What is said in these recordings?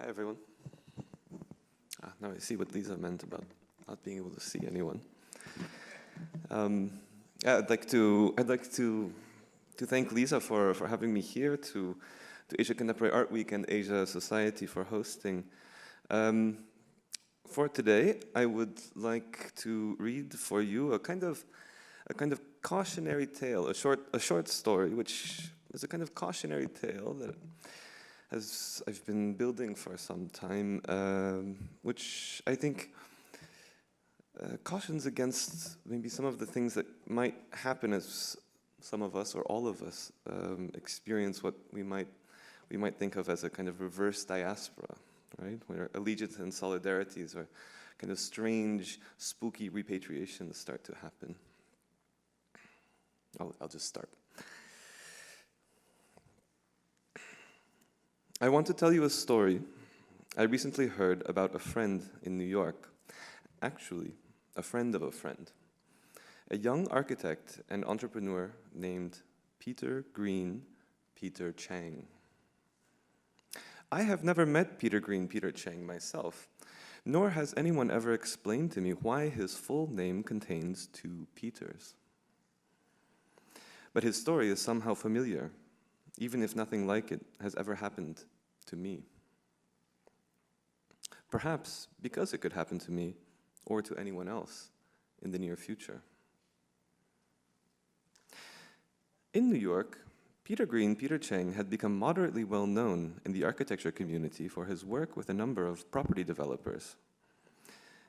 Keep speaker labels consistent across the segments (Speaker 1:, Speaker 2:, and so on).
Speaker 1: Hi, everyone. Now I see what Leeza meant about not being able to see anyone. I'd like to thank Leeza for having me here, to Asia Contemporary Art Week and Asia Society for hosting. For today, I would like to read for you a kind of cautionary tale, a short story, which is a kind of cautionary tale that I've been building for some time, which I think cautions against maybe some of the things that might happen as some of us or all of us experience what we might think of as a kind of reverse diaspora, right? Where allegiance and solidarities or kind of strange, spooky repatriations start to happen. I'll just start. I want to tell you a story I recently heard about a friend in New York. Actually, a friend of a friend. A young architect and entrepreneur named Peter Chang. I have never met Peter Chang myself, nor has anyone ever explained to me why his full name contains two Peters. But his story is somehow familiar, even if nothing like it has ever happened to me. Perhaps because it could happen to me or to anyone else in the near future. In New York, Peter Chang had become moderately well known in the architecture community for his work with a number of property developers.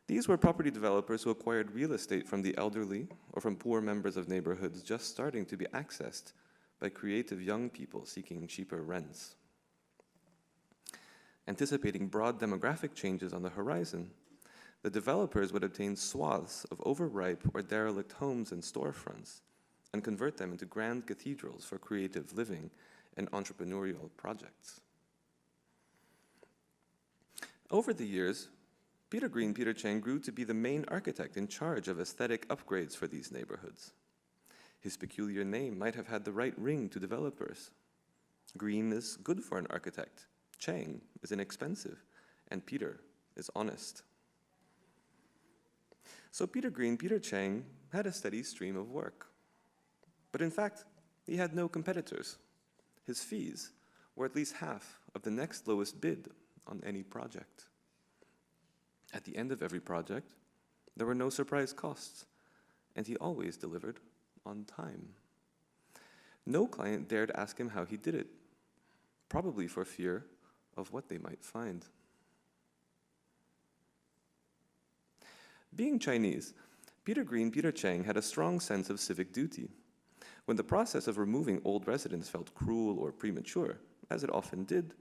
Speaker 1: These were property developers who acquired real estate from the elderly or from poor members of neighborhoods just starting to be accessed by creative young people seeking cheaper rents. Anticipating broad demographic changes on the horizon, the developers would obtain swaths of overripe or derelict homes and storefronts and convert them into grand cathedrals for creative living and entrepreneurial projects. Over the years, Peter Chang grew to be the main architect in charge of aesthetic upgrades for these neighborhoods. His peculiar name might have had the right ring to developers. Green is good for an architect, Chang is inexpensive, and Peter is honest. So Peter Chang had a steady stream of work. But in fact, he had no competitors. His fees were at least half of the next lowest bid on any project. At the end of every project, there were no surprise costs, and he always delivered on time. No client dared ask him how he did it, probably for fear of what they might find. Being Chinese, Peter Chang had a strong sense of civic duty. When the process of removing old residents felt cruel or premature, as it often did,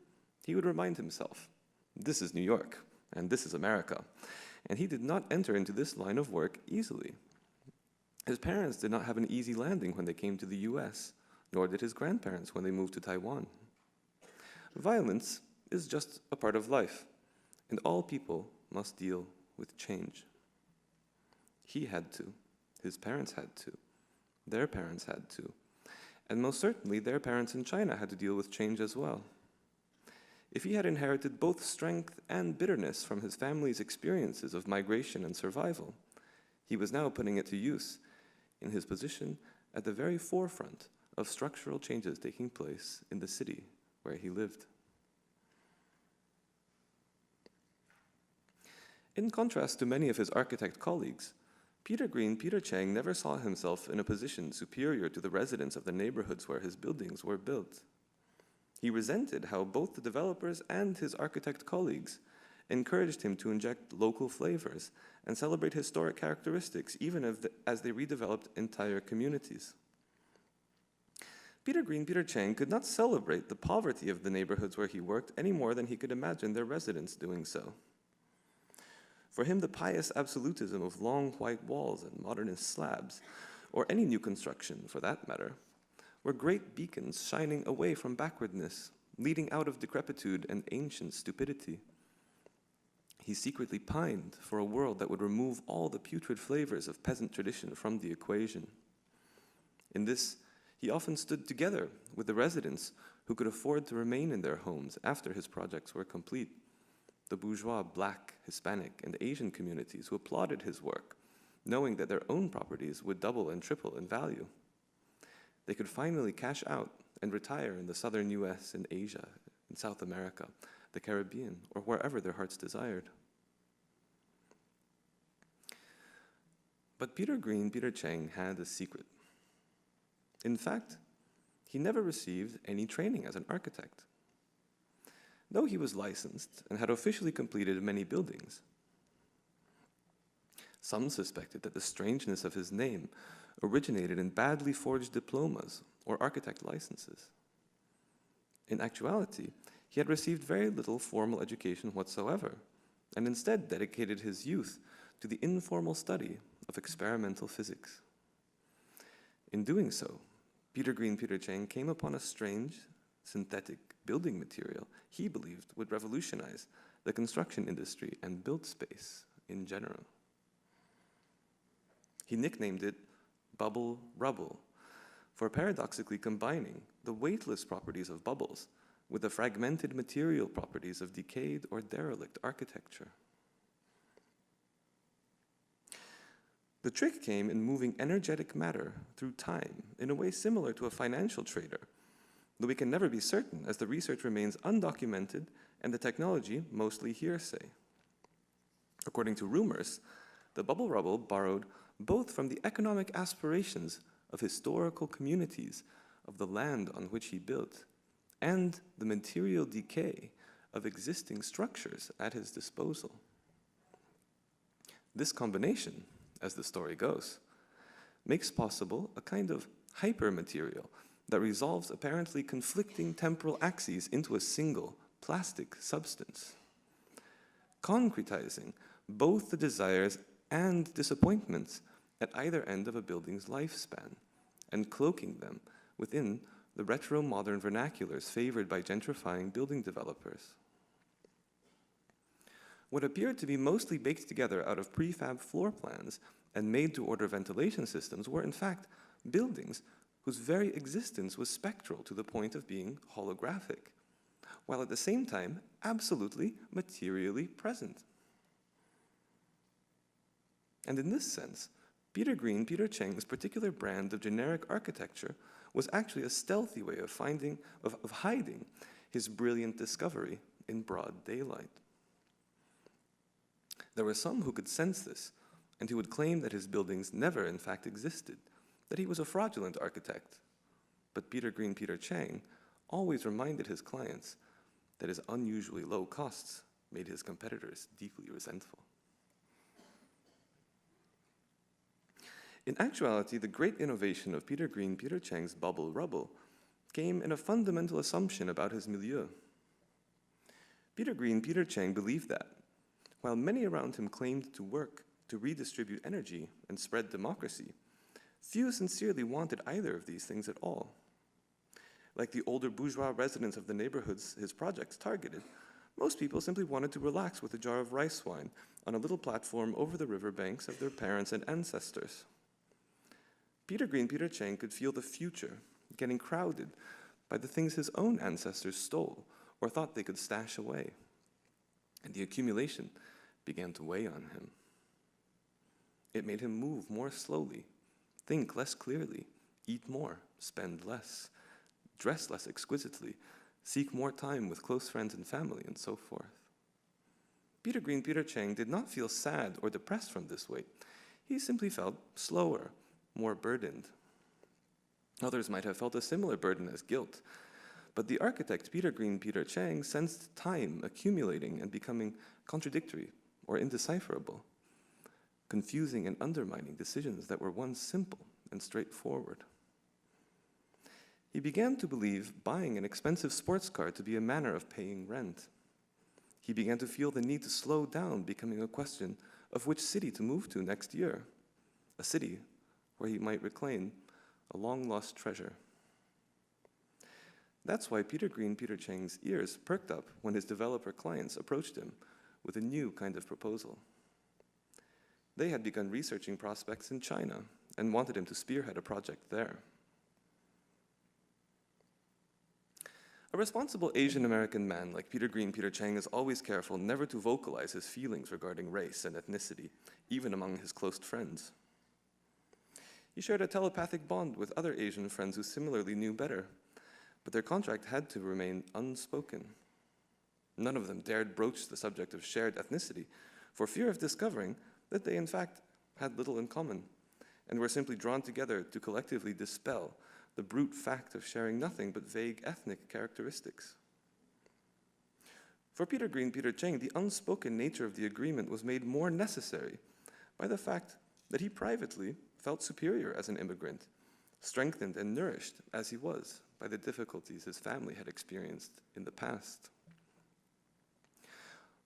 Speaker 1: he would remind himself, this is New York, and this is America, and he did not enter into this line of work easily. His parents did not have an easy landing when they came to the US, nor did his grandparents when they moved to Taiwan. Violence is just a part of life, and all people must deal with change. He had to, his parents had to, their parents had to, and most certainly their parents in China had to deal with change as well. If he had inherited both strength and bitterness from his family's experiences of migration and survival, he was now putting it to use in his position at the very forefront of structural changes taking place in the city where he lived. In contrast to many of his architect colleagues, Peter Chang never saw himself in a position superior to the residents of the neighborhoods where his buildings were built. He resented how both the developers and his architect colleagues encouraged him to inject local flavors and celebrate historic characteristics, even as they redeveloped entire communities. Peter Chang could not celebrate the poverty of the neighborhoods where he worked any more than he could imagine their residents doing so. For him, the pious absolutism of long white walls and modernist slabs, or any new construction for that matter, were great beacons shining away from backwardness, leading out of decrepitude and ancient stupidity. He secretly pined for a world that would remove all the putrid flavors of peasant tradition from the equation. In this, he often stood together with the residents who could afford to remain in their homes after his projects were complete, the bourgeois Black, Hispanic, and Asian communities who applauded his work, knowing that their own properties would double and triple in value. They could finally cash out and retire in the southern US and Asia, in South America, the Caribbean, or wherever their hearts desired. But Peter Chang had a secret. In fact, he never received any training as an architect. Though he was licensed and had officially completed many buildings, some suspected that the strangeness of his name originated in badly forged diplomas or architect licenses. In actuality, he had received very little formal education whatsoever, and instead dedicated his youth to the informal study of experimental physics. In doing so, Peter Chang came upon a strange, synthetic building material he believed would revolutionize the construction industry and build space in general. He nicknamed it bubble rubble, for paradoxically combining the weightless properties of bubbles with the fragmented material properties of decayed or derelict architecture. The trick came in moving energetic matter through time in a way similar to a financial trader, though we can never be certain as the research remains undocumented and the technology mostly hearsay. According to rumors, the bubble rubble borrowed both from the economic aspirations of historical communities of the land on which he built and the material decay of existing structures at his disposal. This combination, as the story goes, makes possible a kind of hypermaterial that resolves apparently conflicting temporal axes into a single plastic substance, concretizing both the desires and disappointments at either end of a building's lifespan, and cloaking them within the retro-modern vernaculars favored by gentrifying building developers. What appeared to be mostly baked together out of prefab floor plans and made-to-order ventilation systems were in fact buildings whose very existence was spectral to the point of being holographic, while at the same time absolutely materially present. And in this sense, Peter Chang's particular brand of generic architecture was actually a stealthy way of hiding his brilliant discovery in broad daylight. There were some who could sense this, and who would claim that his buildings never in fact existed, that he was a fraudulent architect. But Peter Chang always reminded his clients that his unusually low costs made his competitors deeply resentful. In actuality, the great innovation of Peter Chang's bubble rubble came in a fundamental assumption about his milieu. Peter Chang believed that, while many around him claimed to work to redistribute energy and spread democracy, few sincerely wanted either of these things at all. Like the older bourgeois residents of the neighborhoods his projects targeted, most people simply wanted to relax with a jar of rice wine on a little platform over the riverbanks of their parents and ancestors. Peter Chang could feel the future getting crowded by the things his own ancestors stole or thought they could stash away, and the accumulation began to weigh on him. It made him move more slowly, think less clearly, eat more, spend less, dress less exquisitely, seek more time with close friends and family, and so forth. Peter Chang did not feel sad or depressed from this weight. He simply felt slower, more burdened. Others might have felt a similar burden as guilt, but the architect Peter Chang sensed time accumulating and becoming contradictory or indecipherable, confusing and undermining decisions that were once simple and straightforward. He began to believe buying an expensive sports car to be a manner of paying rent. He began to feel the need to slow down, becoming a question of which city to move to next year, a city where he might reclaim a long-lost treasure. That's why Peter Chang's ears perked up when his developer clients approached him with a new kind of proposal. They had begun researching prospects in China and wanted him to spearhead a project there. A responsible Asian American man like Peter Chang is always careful never to vocalize his feelings regarding race and ethnicity, even among his close friends. He shared a telepathic bond with other Asian friends who similarly knew better, but their contract had to remain unspoken. None of them dared broach the subject of shared ethnicity for fear of discovering that they in fact had little in common and were simply drawn together to collectively dispel the brute fact of sharing nothing but vague ethnic characteristics. For Peter Chang, the unspoken nature of the agreement was made more necessary by the fact that he privately felt superior as an immigrant, strengthened and nourished as he was by the difficulties his family had experienced in the past.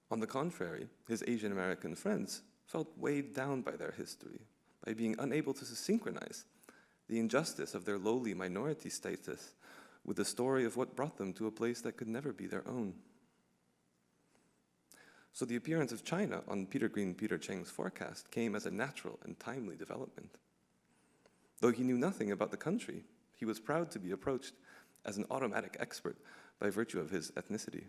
Speaker 1: On the contrary, his Asian American friends felt weighed down by their history, by being unable to synchronize the injustice of their lowly minority status with the story of what brought them to a place that could never be their own. So the appearance of China on Peter Chang's forecast came as a natural and timely development. Though he knew nothing about the country, he was proud to be approached as an automatic expert by virtue of his ethnicity.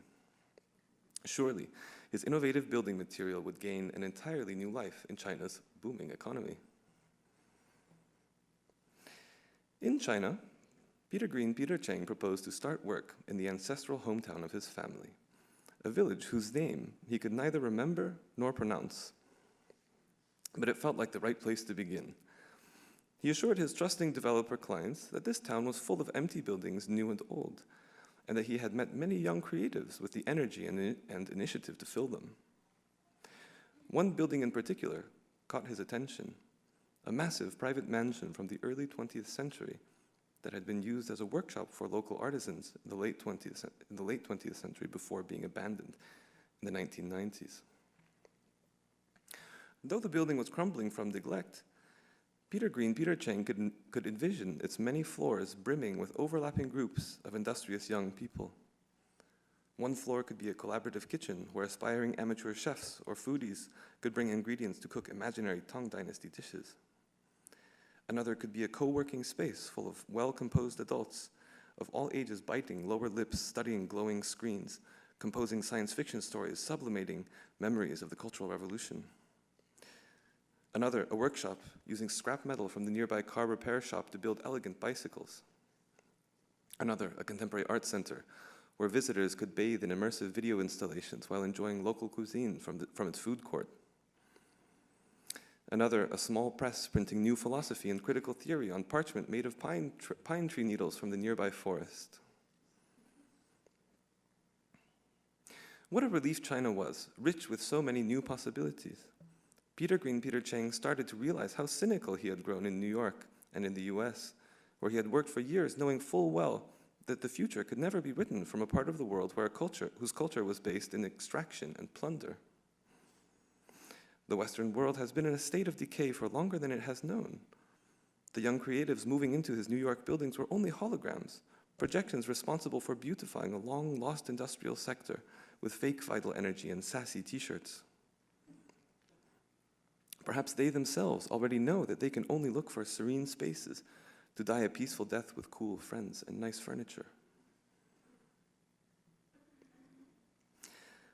Speaker 1: Surely, his innovative building material would gain an entirely new life in China's booming economy. In China, Peter Chang proposed to start work in the ancestral hometown of his family, a village whose name he could neither remember nor pronounce. But it felt like the right place to begin. He assured his trusting developer clients that this town was full of empty buildings, new and old, and that he had met many young creatives with the energy and initiative to fill them. One building in particular caught his attention, a massive private mansion from the early 20th century that had been used as a workshop for local artisans in the late 20th century before being abandoned in the 1990s. Though the building was crumbling from neglect, Peter Chang could envision its many floors brimming with overlapping groups of industrious young people. One floor could be a collaborative kitchen where aspiring amateur chefs or foodies could bring ingredients to cook imaginary Tang Dynasty dishes. Another could be a co-working space full of well-composed adults of all ages biting lower lips, studying glowing screens, composing science fiction stories, sublimating memories of the Cultural Revolution. Another, a workshop using scrap metal from the nearby car repair shop to build elegant bicycles. Another, a contemporary art center where visitors could bathe in immersive video installations while enjoying local cuisine from its food court. Another, a small press printing new philosophy and critical theory on parchment made of pine tree needles from the nearby forest. What a relief China was, rich with so many new possibilities. Peter Chang started to realize how cynical he had grown in New York and in the US, where he had worked for years knowing full well that the future could never be written from a part of the world whose culture was based in extraction and plunder. The Western world has been in a state of decay for longer than it has known. The young creatives moving into his New York buildings were only holograms, projections responsible for beautifying a long-lost industrial sector with fake vital energy and sassy t-shirts. Perhaps they themselves already know that they can only look for serene spaces to die a peaceful death with cool friends and nice furniture.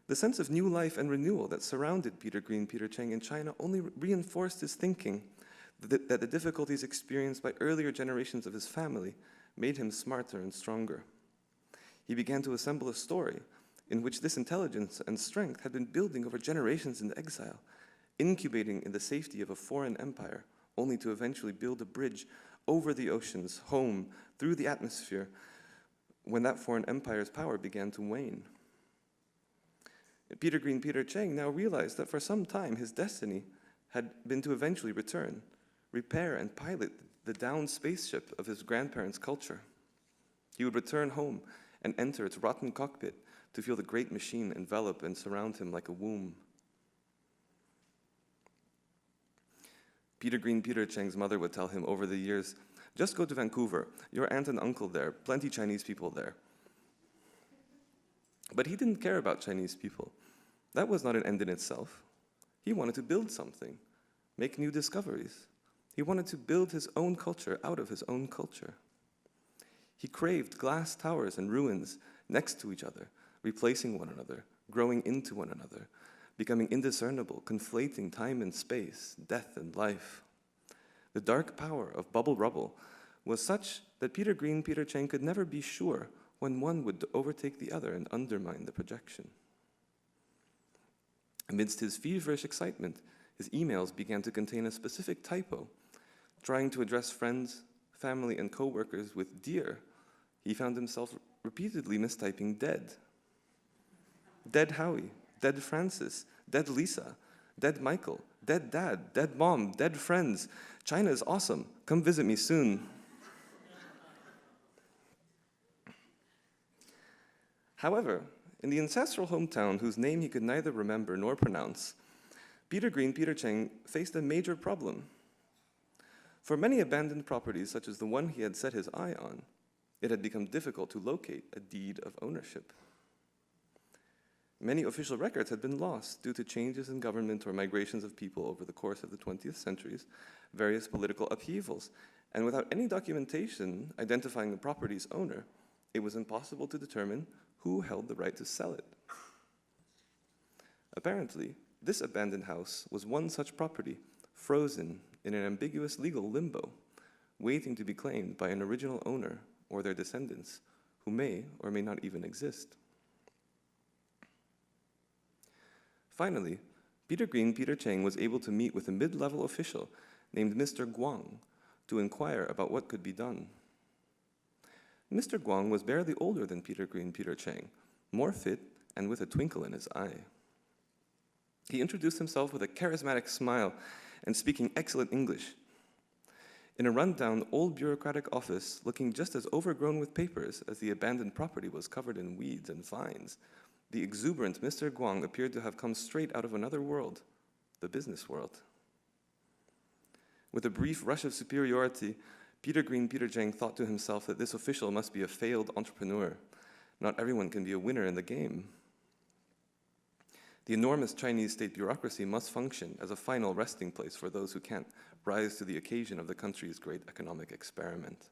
Speaker 1: The sense of new life and renewal that surrounded Peter Chang in China only reinforced his thinking that the difficulties experienced by earlier generations of his family made him smarter and stronger. He began to assemble a story in which this intelligence and strength had been building over generations in exile, incubating in the safety of a foreign empire, only to eventually build a bridge over the oceans, home, through the atmosphere, when that foreign empire's power began to wane. Peter Chang now realized that for some time his destiny had been to eventually return, repair and pilot the downed spaceship of his grandparents' culture. He would return home and enter its rotten cockpit to feel the great machine envelop and surround him like a womb. Peter Chang's mother would tell him over the years, "Just go to Vancouver, your aunt and uncle there, plenty Chinese people there." But he didn't care about Chinese people. That was not an end in itself. He wanted to build something, make new discoveries. He wanted to build his own culture out of his own culture. He craved glass towers and ruins next to each other, replacing one another, growing into one another, becoming indiscernible, conflating time and space, death and life. The dark power of bubble rubble was such that Peter Chang could never be sure when one would overtake the other and undermine the projection. Amidst his feverish excitement, his emails began to contain a specific typo. Trying to address friends, family, and co-workers with dear, he found himself repeatedly mistyping dead. Dead Howie, dead Francis, dead Lisa, dead Michael, dead dad, dead mom, dead friends. China is awesome. Come visit me soon. However, in the ancestral hometown whose name he could neither remember nor pronounce, Peter Chang faced a major problem. For many abandoned properties, such as the one he had set his eye on, it had become difficult to locate a deed of ownership. Many official records had been lost due to changes in government or migrations of people over the course of the 20th centuries, various political upheavals, and without any documentation identifying the property's owner, it was impossible to determine who held the right to sell it. Apparently, this abandoned house was one such property, frozen in an ambiguous legal limbo, waiting to be claimed by an original owner or their descendants, who may or may not even exist. Finally, Peter Chang was able to meet with a mid-level official named Mr. Guang to inquire about what could be done. Mr. Guang was barely older than Peter Chang, more fit and with a twinkle in his eye. He introduced himself with a charismatic smile and speaking excellent English. In a rundown old bureaucratic office looking just as overgrown with papers as the abandoned property was covered in weeds and vines, the exuberant Mr. Guang appeared to have come straight out of another world, the business world. With a brief rush of superiority, Peter Chang thought to himself that this official must be a failed entrepreneur. Not everyone can be a winner in the game. The enormous Chinese state bureaucracy must function as a final resting place for those who can't rise to the occasion of the country's great economic experiment.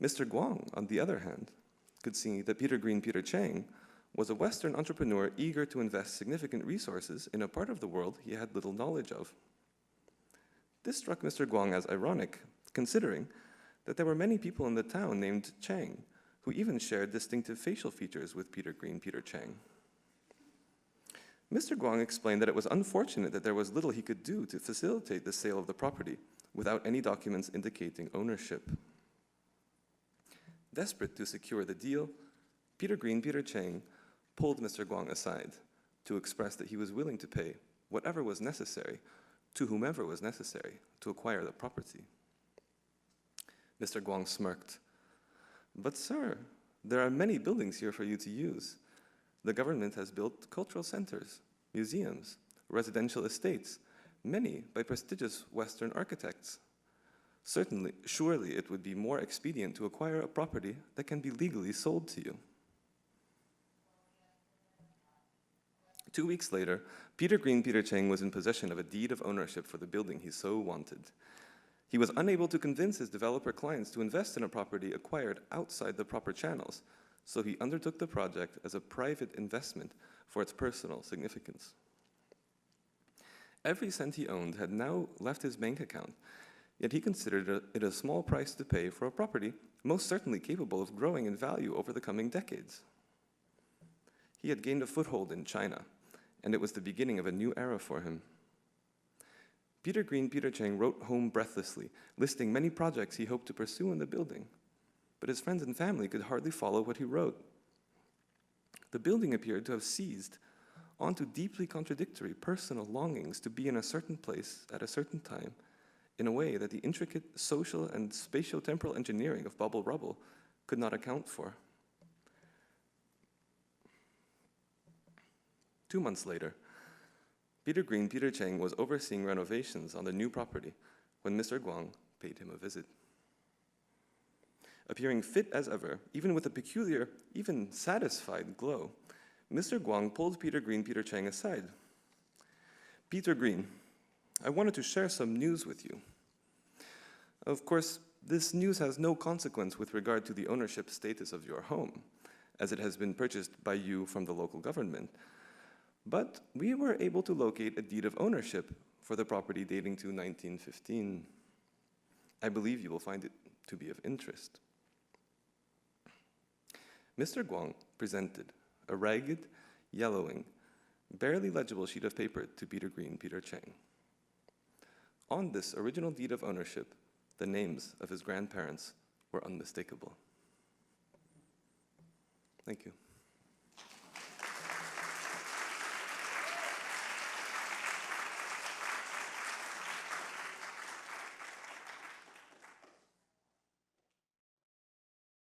Speaker 1: Mr. Guang, on the other hand, could see that Peter Chang was a Western entrepreneur eager to invest significant resources in a part of the world he had little knowledge of. This struck Mr. Guang as ironic, considering that there were many people in the town named Chang, who even shared distinctive facial features with Peter Chang. Mr. Guang explained that it was unfortunate that there was little he could do to facilitate the sale of the property without any documents indicating ownership. Desperate to secure the deal, Peter Chang pulled Mr. Guang aside to express that he was willing to pay whatever was necessary to whomever was necessary to acquire the property. Mr. Guang smirked. "But sir, there are many buildings here for you to use. The government has built cultural centers, museums, residential estates, many by prestigious Western architects. Surely it would be more expedient to acquire a property that can be legally sold to you." 2 weeks later, Peter Chang was in possession of a deed of ownership for the building he so wanted. He was unable to convince his developer clients to invest in a property acquired outside the proper channels, so he undertook the project as a private investment for its personal significance. Every cent he owned had now left his bank account, yet he considered it a small price to pay for a property most certainly capable of growing in value over the coming decades. He had gained a foothold in China, and it was the beginning of a new era for him. Peter Chang wrote home breathlessly, listing many projects he hoped to pursue in the building, but his friends and family could hardly follow what he wrote. The building appeared to have seized onto deeply contradictory personal longings to be in a certain place at a certain time, in a way that the intricate social and spatio-temporal engineering of bubble rubble could not account for. 2 months later, Peter Chang was overseeing renovations on the new property when Mr. Guang paid him a visit. Appearing fit as ever, even with a peculiar, even satisfied glow, Mr. Guang pulled Peter Chang aside. "Peter Green, I wanted to share some news with you. Of course, This news has no consequence with regard to the ownership status of your home, as it has been purchased by you from the local government. But we were able to locate a deed of ownership for the property dating to 1915. I believe you will find it to be of interest. Mr. Guang presented a ragged, yellowing, barely legible sheet of paper to Peter Green, Peter Chang. On this original deed of ownership, the names of his grandparents were unmistakable. Thank you.